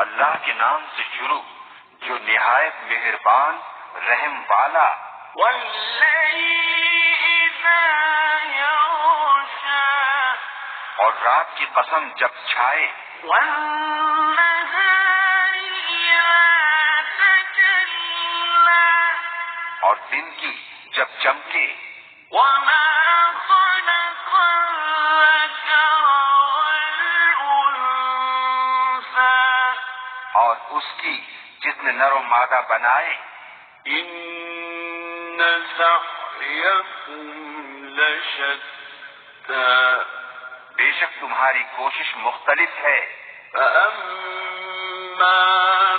اللہ کے نام سے شروع جو نہایت مہربان رحم والا۔ اور رات کی قسم جب چھائے، اور دن کی جب چمکے، اور اس کی جس نے نر و مادہ بنائے، إن سعيكم لشتى بے شک تمہاری کوشش مختلف ہے۔ فأما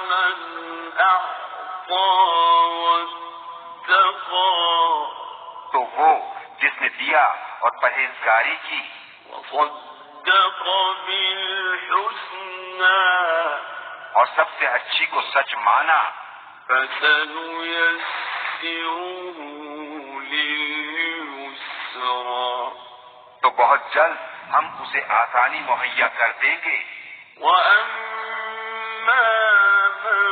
من أعطى واتقى تو وہ جس نے دیا اور پرہیزگاری کی، وصدق بالحسنى اور سب سے اچھی کو سچ مانا، فسنيسره لليسرى تو بہت جلد ہم اسے آسانی مہیا کر دیں گے۔ وأما من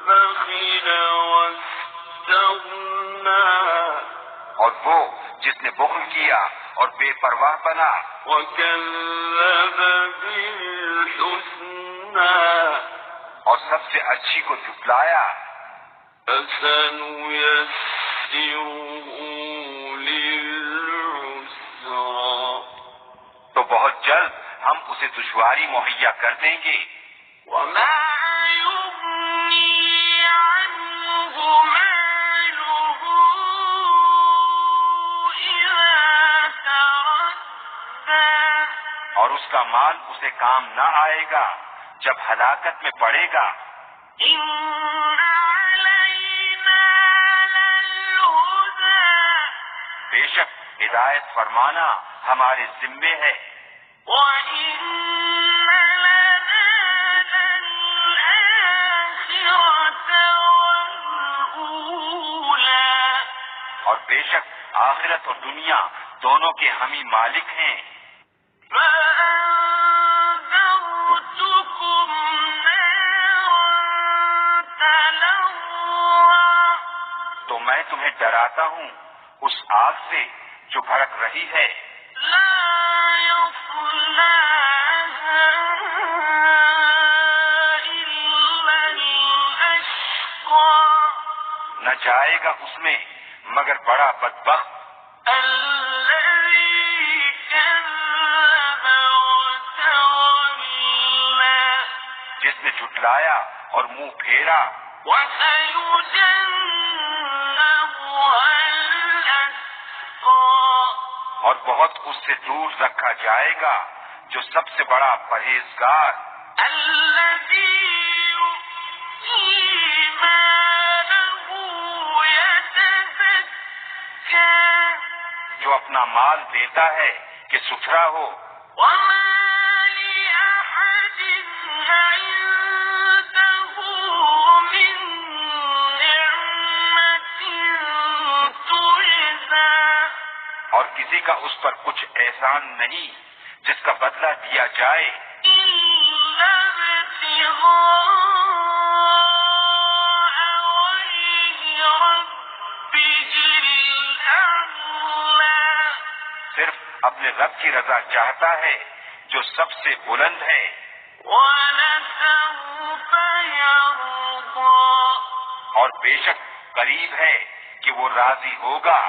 بخل واستغنى اور وہ جس نے بخل کیا اور بے پرواہ بنا، وكذب بالحسنى اور سب سے اچھی کو جھٹلایا، فسنيسره للعسرى تو بہت جلد ہم اسے دشواری مہیا کر دیں گے۔ وما يغني عنه ماله إذا تردى اور اس کا مال اسے کام نہ آئے گا جب ہلاکت میں پڑے گا۔ إن علينا للهدى بے شک ہدایت فرمانا ہمارے ذمے ہے، وإن لنا للآخرة والأولى اور بے شک آخرت اور دنیا دونوں کے ہم ہی مالک ہیں۔ فأنذرتكم نارا تلظى تو میں تمہیں ڈراتا ہوں اس آگ سے جو بھڑک رہی ہے، لا يصلاها إلا الأشقى نہ جائے گا اس میں مگر بڑا بدبخت، الذي كذب وتولى جس نے جھٹلایا اور منہ پھیرا، وسيجنبها الأتقى اور بہت اس سے دور رکھا جائے گا جو سب سے بڑا پرہیزگار، الذي يؤتي ماله يتزكى جو اپنا مال دیتا ہے کہ ستھرا ہو، وما لأحد عنده من نعمة تجزى اور کسی کا اس پر کچھ احسان نہیں جس کا بدلہ دیا جائے، إلا ابتغاء وجه ربه الأعلى صرف اپنے رب کی رضا چاہتا ہے جو سب سے بلند ہے، ولسوف يرضى اور بے شک قریب ہے کہ وہ راضی ہوگا۔